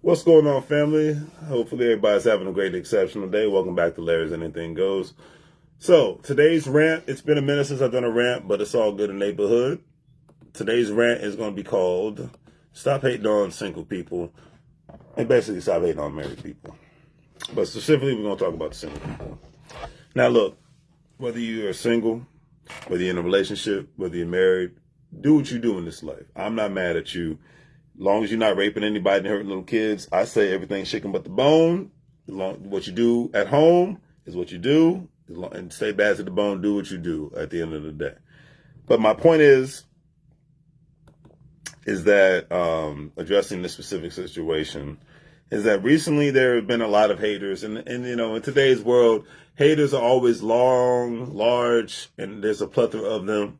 What's going on, family? Hopefully everybody's having a great, exceptional day. Welcome back to Larry's Anything Goes. So, today's rant, it's been a minute since I've done a rant, but it's all good in the neighborhood. Today's rant is going to be called Stop Hating on Single People, and basically stop hating on married people. But specifically, we're going to talk about single people. Now, look, whether you're single, whether you're in a relationship, whether you're married, do what you do in this life. I'm not mad at you. As long as you're not raping anybody and hurting little kids, I say everything's shaken but the bone. What you do at home is what you do. And stay bad to the bone, do what you do at the end of the day. But my point is that addressing this specific situation is that recently there have been a lot of haters. And you know, in today's world, haters are always large, and there's a plethora of them.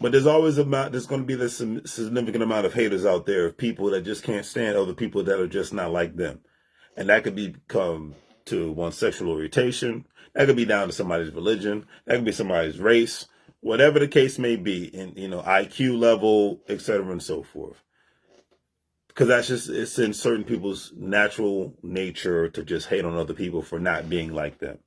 But there's going to be this significant amount of haters out there, of people that just can't stand other people that are just not like them. And that could become to one's sexual orientation. That could be down to somebody's religion. That could be somebody's race, whatever the case may be, in, IQ level, etc. and so forth. Because it's in certain people's natural nature to just hate on other people for not being like them.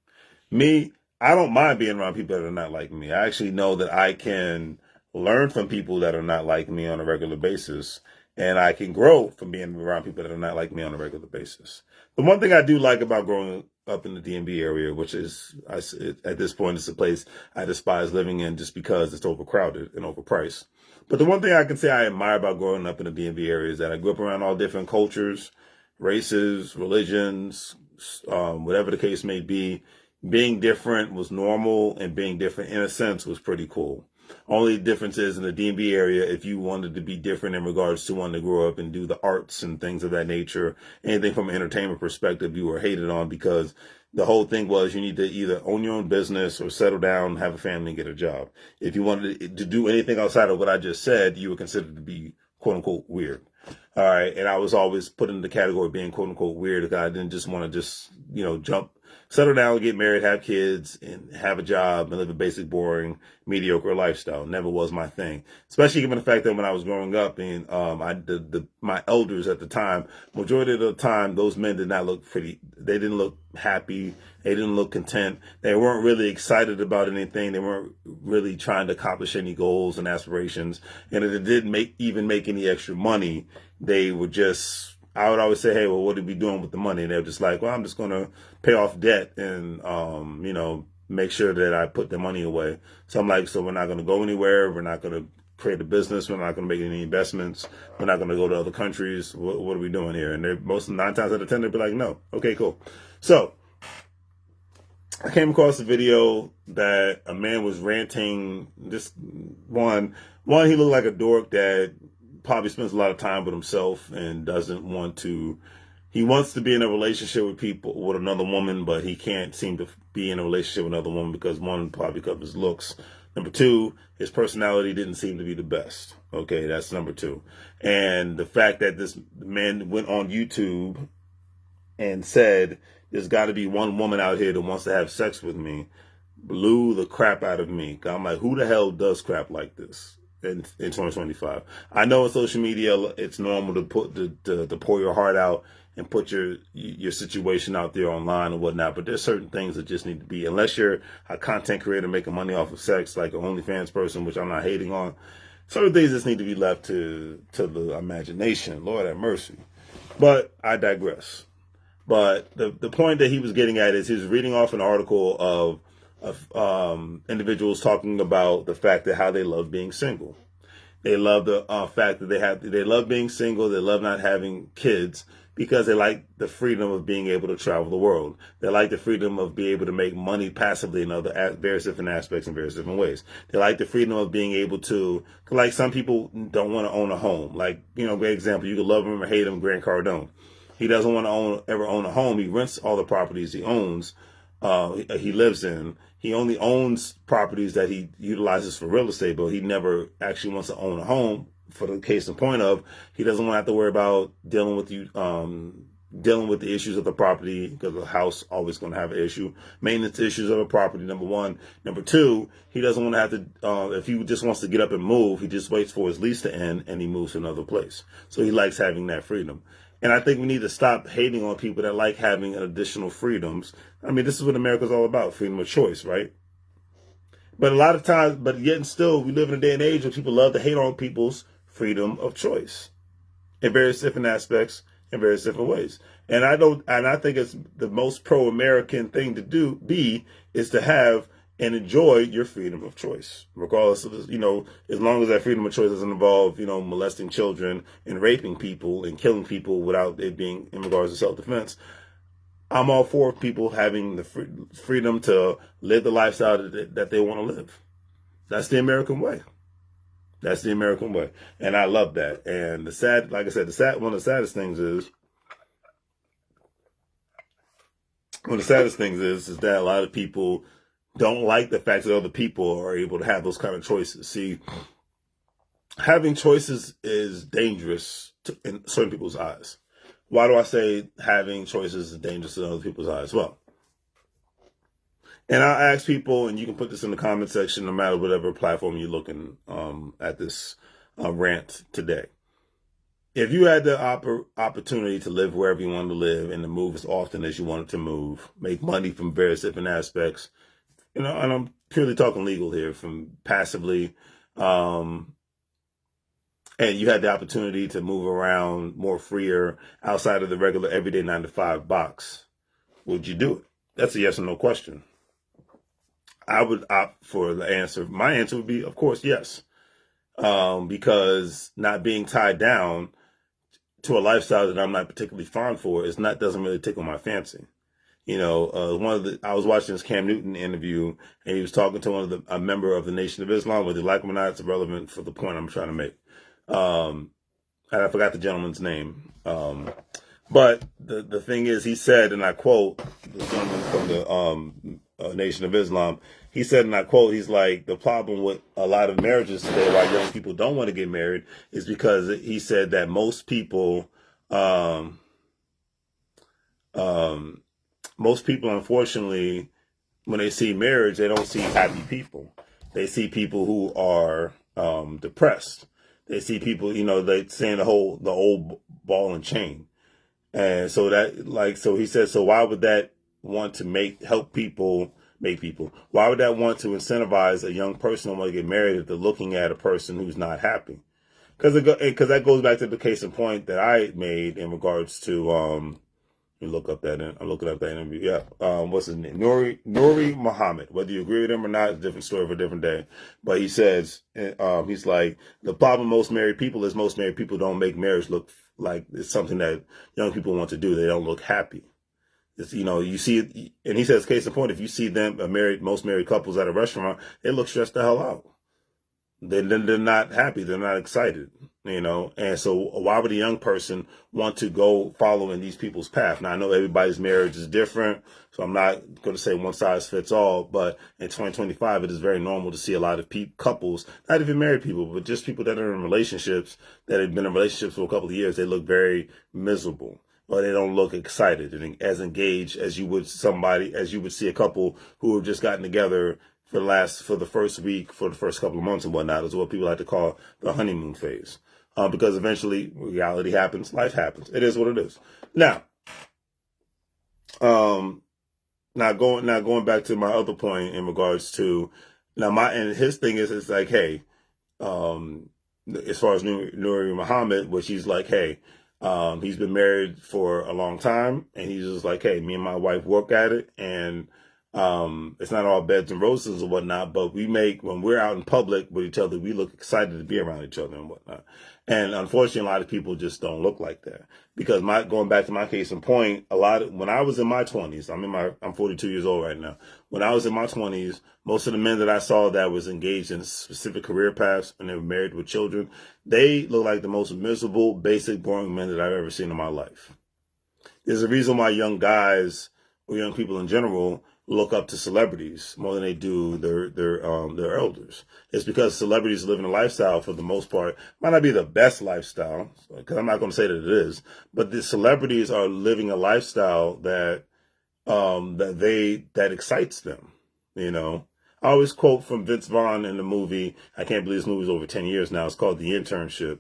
Me, I don't mind being around people that are not like me. I actually know that I can learn from people that are not like me on a regular basis, and I can grow from being around people that are not like me on a regular basis. The one thing I do like about growing up in the DMV area, which is, at this point, it's a place I despise living in just because it's overcrowded and overpriced. But the one thing I can say I admire about growing up in the DMV area is that I grew up around all different cultures, races, religions, whatever the case may be. Being different was normal, and being different in a sense was pretty cool. Only difference is in the DMV area, if you wanted to be different in regards to wanting to grow up and do the arts and things of that nature, anything from an entertainment perspective, you were hated on, because the whole thing was you need to either own your own business or settle down, have a family, and get a job. If you wanted to do anything outside of what I just said, you were considered to be quote unquote weird. All right. And I was always put in the category of being quote unquote weird, because I didn't just want to settle down, get married, have kids, and have a job and live a basic, boring, mediocre lifestyle. Never was my thing. Especially given the fact that when I was growing up, and my elders at the time, majority of the time, those men did not look pretty. They didn't look happy. They didn't look content. They weren't really excited about anything. They weren't really trying to accomplish any goals and aspirations. And if they didn't make any extra money, they would just, I would always say, hey, well, what are we doing with the money? And they were just like, well, I'm just going to pay off debt and, make sure that I put the money away. So I'm like, so we're not going to go anywhere. We're not going to create a business. We're not going to make any investments. We're not going to go to other countries. What are we doing here? And they're most 9 times out of 10, they'd be like, no. Okay, cool. So I came across a video that a man was ranting. This one, he looked like a dork that probably spends a lot of time with himself and he wants to be in a relationship with another woman, but he can't seem to be in a relationship with another woman because, one, probably because of his looks. Number two, his personality didn't seem to be the best. Okay, that's number two. And the fact that this man went on YouTube and said, there's got to be one woman out here that wants to have sex with me, blew the crap out of me. I'm like, who the hell does crap like this in 2025? I know on social media it's normal to pour your heart out and put your situation out there online and whatnot, but there's certain things that just need to be, unless you're a content creator making money off of sex, like an OnlyFans person, which I'm not hating on, certain things just need to be left to the imagination. Lord have mercy. But I digress. But the point that he was getting at is he was reading off an article of individuals talking about the fact that how they love being single. They love the fact that they love being single. They love not having kids because they like the freedom of being able to travel the world. They like the freedom of being able to make money passively in various different aspects in various different ways. They like the freedom of being able to, like some people don't want to own a home. Like, great example, you could love him or hate him, Grant Cardone. He doesn't want to ever own a home. He rents all the properties he owns. He lives in. He only owns properties that he utilizes for real estate, but he never actually wants to own a home. For the case in point of, he doesn't want to have to worry about dealing with the issues of the property, because the house always going to have an issue. Maintenance issues of a property, number one. Number two, he doesn't want to have to, if he just wants to get up and move, he just waits for his lease to end and he moves to another place. So he likes having that freedom. And I think we need to stop hating on people that like having additional freedoms. I mean, this is what America's all about, freedom of choice, right? But a lot of times, but yet and still, we live in a day and age where people love to hate on people's freedom of choice in various different aspects, in various different ways. And I think it's the most pro-American thing to is to have and enjoy your freedom of choice, regardless of, as long as that freedom of choice doesn't involve, molesting children and raping people and killing people without it being in regards to self-defense. I'm all for people having the freedom to live the lifestyle that they want to live. That's the American way. That's the American way. And I love that. And like I said, one of the saddest things is that a lot of people don't like the fact that other people are able to have those kind of choices. See, having choices is dangerous in certain people's eyes. Why do I say having choices is dangerous in other people's eyes? Well, and I ask people, and you can put this in the comment section, no matter whatever platform you're looking at this rant today. If you had the opportunity to live wherever you wanted to live and to move as often as you wanted to move, make money from various different aspects, and I'm purely talking legal here, from passively, and you had the opportunity to move around more freer outside of the regular everyday 9-to-5 box, would you do it? That's a yes or no question. I would opt for the answer. My answer would be, of course, yes. Because not being tied down to a lifestyle that I'm not particularly fond for doesn't really tickle my fancy. I was watching this Cam Newton interview, and he was talking to a member of the Nation of Islam. Whether you like him or not, it's irrelevant for the point I'm trying to make. And I forgot the gentleman's name. But the thing is, he said, and I quote, the gentleman from the Nation of Islam, he said, and I quote, he's like, the problem with a lot of marriages today, why young people don't want to get married, is because he said that most people, unfortunately, when they see marriage, they don't see happy people. They see people who are depressed. They see people, they saying the old ball and chain. And so so he said, so why would that want to help people? Why would that want to incentivize a young person to want to get married if they're looking at a person who's not happy? Because that goes back to the case in point that I made in regards to I'm looking up that interview. Yeah, what's his name? Nuri Muhammad. Whether you agree with him or not, it's a different story for a different day. But he says, he's like, the problem with most married people is most married people don't make marriage look like it's something that young people want to do. They don't look happy. It's, you see it, and he says, case in point, if you see most married couples at a restaurant, they look stressed the hell out. They're not happy. They're not excited, And so why would a young person want to go follow in these people's path? Now, I know everybody's marriage is different, so I'm not going to say one size fits all. But in 2025, it is very normal to see a lot of couples, not even married people, but just people that are in relationships, that have been in relationships for a couple of years. They look very miserable, or they don't look excited and as engaged as you would see a couple who have just gotten together for the first week, for the first couple of months and whatnot, is what people like to call the honeymoon phase. Because eventually reality happens, life happens. It is what it is. Now going back to my other point in regards to and his thing is, it's like, hey, as far as Nuri Muhammad, which he's like, hey, he's been married for a long time, and he's just like, hey, me and my wife work at it, and it's not all beds and roses and whatnot, but when we're out in public with each other, we look excited to be around each other and whatnot. And unfortunately, a lot of people just don't look like that. Because going back to my case in point, when I was in my 20s, I'm 42 years old right now. When I was in my 20s, most of the men that I saw that was engaged in specific career paths and they were married with children, they look like the most miserable, basic, boring men that I've ever seen in my life. There's a reason why young guys or young people in general look up to celebrities more than they do their elders. It's because celebrities live in a lifestyle, for the most part, might not be the best lifestyle, because I'm not going to say that it is, but the celebrities are living a lifestyle that excites them. I always quote from Vince Vaughn in the movie. I can't believe this movie's over 10 years now. It's called The Internship.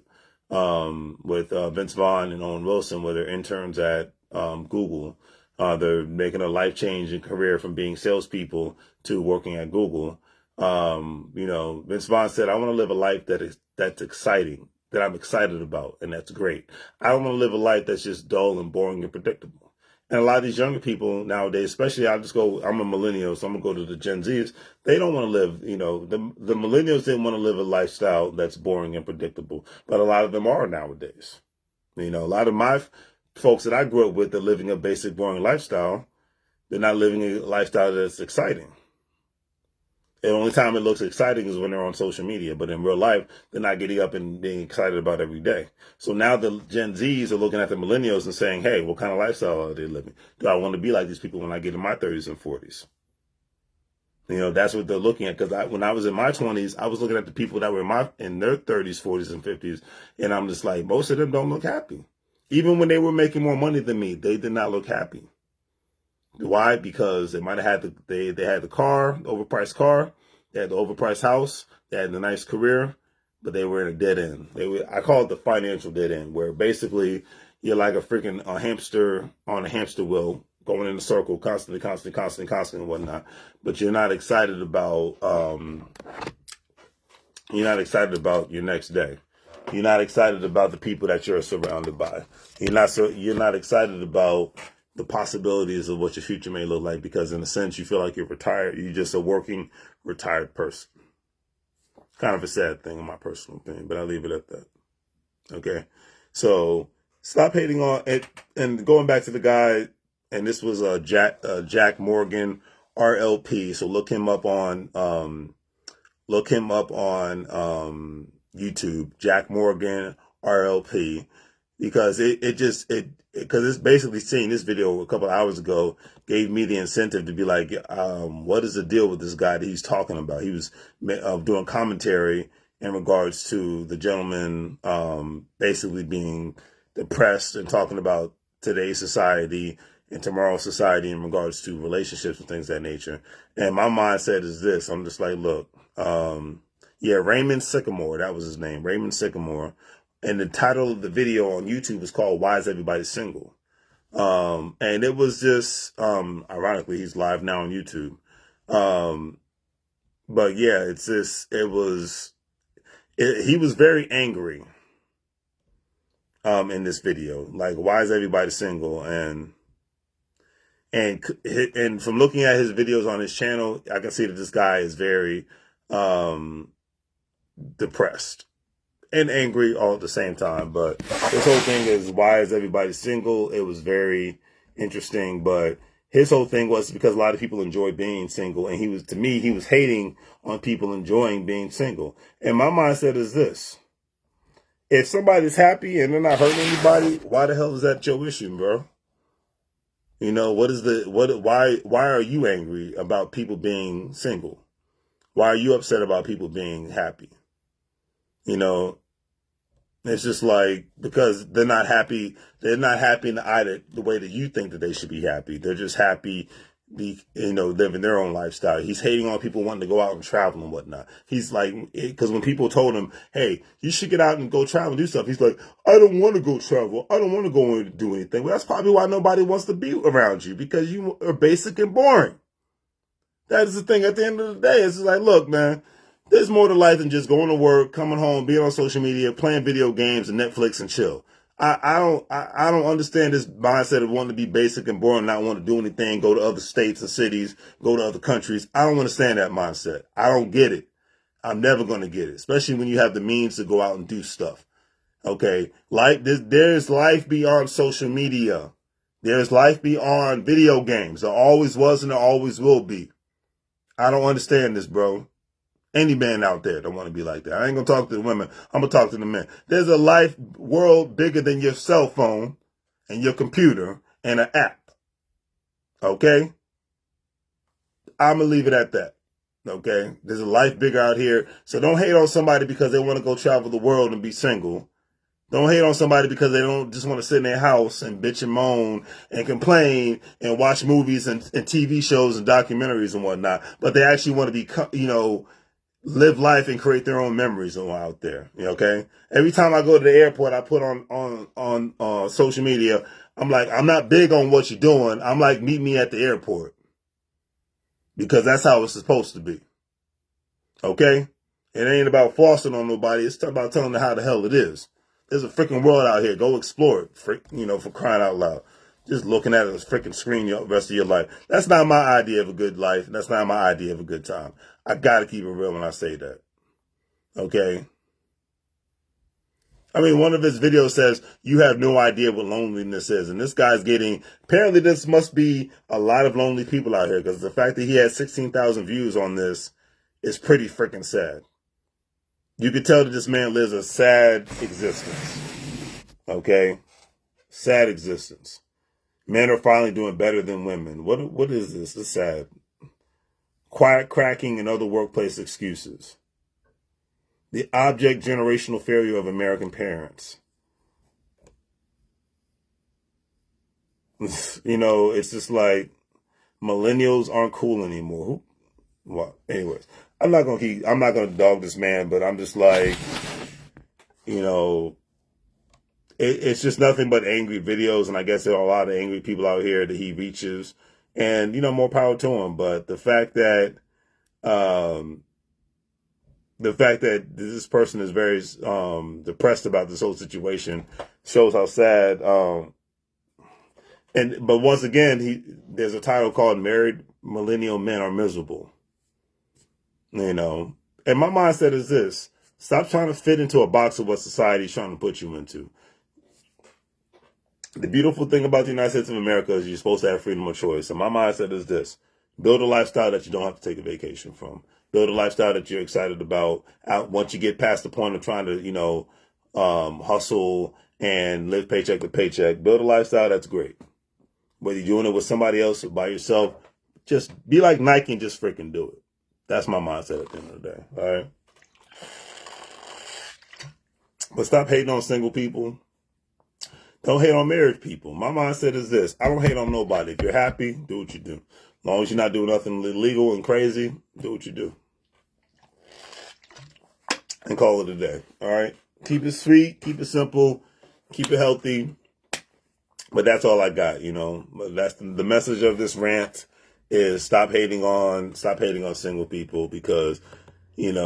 with Vince Vaughn and Owen Wilson, where they're interns at Google. They're making a life-changing career from being salespeople to working at Google. Vince Vaughn said, "I want to live a life that's exciting, that I'm excited about, and that's great. I don't want to live a life that's just dull and boring and predictable." And a lot of these younger people nowadays, especially I'm a millennial, so I'm gonna go to the Gen Zs. They don't want to live, the millennials didn't want to live a lifestyle that's boring and predictable, but a lot of them are nowadays. A lot of my folks that I grew up with, they're living a basic, boring lifestyle. They're not living a lifestyle that's exciting. The only time it looks exciting is when they're on social media, but in real life, they're not getting up and being excited about every day. So now the Gen Zs are looking at the millennials and saying, hey, what kind of lifestyle are they living? Do I want to be like these people when I get in my 30s and 40s? That's what they're looking at. Because when I was in my 20s, I was looking at the people that were in their 30s, 40s, and 50s, and I'm just like, most of them don't look happy. Even when they were making more money than me, they did not look happy. Why? Because they might have had they had the car, the overpriced car, they had the overpriced house, they had the nice career, but they were in a dead end. I call it the financial dead end, where basically you're like a hamster on a hamster wheel, going in a circle constantly, and whatnot. But you're not excited about your next day. You're not excited about the people that you're surrounded by. You're not excited about the possibilities of what your future may look like, because in a sense you feel like you're retired. You're just a working retired person. Kind of a sad thing in my personal opinion, but I'll leave it at that. Okay. So stop hating on it. And going back to the guy, and this was Jack Morgan, RLP. So look him up on YouTube, Jack Morgan, RLP, because because it's basically seeing this video a couple of hours ago gave me the incentive to be like, what is the deal with this guy that he's talking about? He was doing commentary in regards to the gentleman basically being depressed and talking about today's society and tomorrow's society in regards to relationships and things of that nature. And my mindset is this. I'm just like, look, Raymond Sycamore, that was his name, Raymond Sycamore. And the title of the video on YouTube is called "Why Is Everybody Single?" And it was just, ironically, he's live now on YouTube. But yeah, he was very angry, in this video. Like, why is everybody single? And from looking at his videos on his channel, I can see that this guy is very, depressed and angry all at the same time. But this whole thing is, why is everybody single? It was very interesting, but his whole thing was because a lot of people enjoy being single, and he was hating on people enjoying being single. And my mindset is this: if somebody's happy and they're not hurting anybody, why the hell is that your issue, bro? Why are you angry about people being single? Why are you upset about people being happy? It's just like, because they're not happy. They're not happy in the way that you think that they should be happy. They're just happy, living their own lifestyle. He's hating on people wanting to go out and travel and whatnot. He's like, because when people told him, hey, you should get out and go travel and do stuff, he's like, I don't want to go travel. I don't want to go and do anything. Well, that's probably why nobody wants to be around you, because you are basic and boring. That is the thing. At the end of the day, it's just like, look, man, there's more to life than just going to work, coming home, being on social media, playing video games and Netflix and chill. I don't understand this mindset of wanting to be basic and boring, not want to do anything, go to other states and cities, go to other countries. I don't understand that mindset. I don't get it. I'm never going to get it, especially when you have the means to go out and do stuff. Okay, there's life beyond social media. There's life beyond video games. There always was and there always will be. I don't understand this, bro. Any man out there don't want to be like that. I ain't going to talk to the women. I'm going to talk to the men. There's a world bigger than your cell phone and your computer and an app. Okay? I'm going to leave it at that. Okay? There's a life bigger out here. So don't hate on somebody because they want to go travel the world and be single. Don't hate on somebody because they don't just want to sit in their house and bitch and moan and complain and watch movies and TV shows and documentaries and whatnot. But they actually want to be, live life and create their own memories out there. Okay. Every time I go to the airport, I put on social media. I'm like, I'm not big on what you're doing. I'm like, meet me at the airport, because that's how it's supposed to be. Okay. It ain't about flossing on nobody. It's about telling them how the hell it is. There's a freaking world out here. Go explore it. For crying out loud. Just looking at it as a freaking screen the rest of your life. That's not my idea of a good life. That's not my idea of a good time. I gotta keep it real when I say that. Okay? I mean, one of his videos says, you have no idea what loneliness is. And this guy's apparently this must be a lot of lonely people out here, because the fact that he had 16,000 views on this is pretty freaking sad. You could tell that this man lives a sad existence. Okay? Sad existence. Men are finally doing better than women. What is this? It's sad. Quiet cracking and other workplace excuses. The object generational failure of American parents. It's just like millennials aren't cool anymore. Well, anyways, I'm not gonna dog this man, but I'm just like, it's just nothing but angry videos, and I guess there are a lot of angry people out here that he reaches, and more power to him. But the fact that this person is very depressed about this whole situation shows how sad. But once again, there's a title called "Married Millennial Men Are Miserable." And my mindset is this: stop trying to fit into a box of what society is trying to put you into. The beautiful thing about the United States of America is you're supposed to have freedom of choice. And my mindset is this: build a lifestyle that you don't have to take a vacation from. Build a lifestyle that you're excited about. Once you get past the point of trying to, hustle and live paycheck to paycheck, build a lifestyle that's great. Whether you're doing it with somebody else or by yourself, just be like Nike and just freaking do it. That's my mindset at the end of the day. All right. But stop hating on single people. Don't hate on married people. My mindset is this: I don't hate on nobody. If you're happy, do what you do. As long as you're not doing nothing illegal and crazy, do what you do. And call it a day. All right? Keep it sweet, keep it simple, keep it healthy. But that's all I got, But that's the message of this rant is stop hating on single people, because, this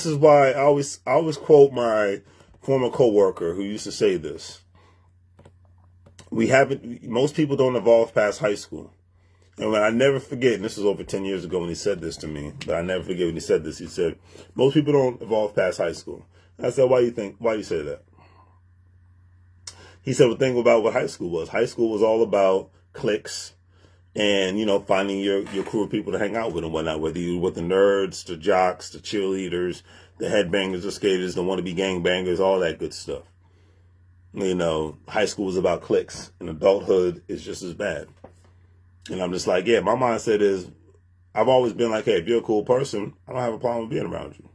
is why I always quote my former coworker who used to say this. Most people don't evolve past high school. And I never forget, and this was over 10 years ago when he said this to me, but I never forget when he said this. He said, most people don't evolve past high school. And I said, why do you say that? He said, well, think about what high school was. High school was all about cliques and, finding your crew of people to hang out with and whatnot, whether you were with the nerds, the jocks, the cheerleaders, the headbangers, the skaters, the wannabe gangbangers, all that good stuff. High school was about cliques, and adulthood is just as bad. And I'm just like, yeah, my mindset is, I've always been like, hey, if you're a cool person, I don't have a problem with being around you.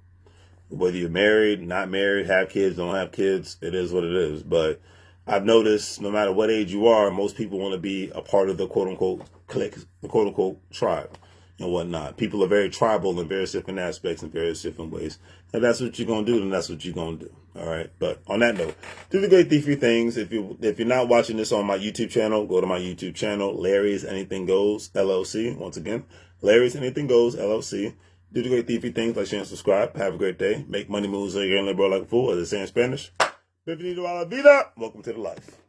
Whether you're married, not married, have kids, don't have kids, it is what it is. But I've noticed no matter what age you are, most people want to be a part of the quote-unquote clique, the quote-unquote tribe and whatnot. People are very tribal in various different aspects and various different ways. If that's what you're going to do, then that's what you're going to do. All right. But on that note, do the great three things. If you're not watching this on my YouTube channel, go to my YouTube channel, Larry's Anything Goes, LLC. Once again, Larry's Anything Goes, LLC. Do the great three things, like, share, and subscribe. Have a great day. Make money moves like you're in the world like a fool, as they say in Spanish. Bienvenido a la vida. Welcome to the life.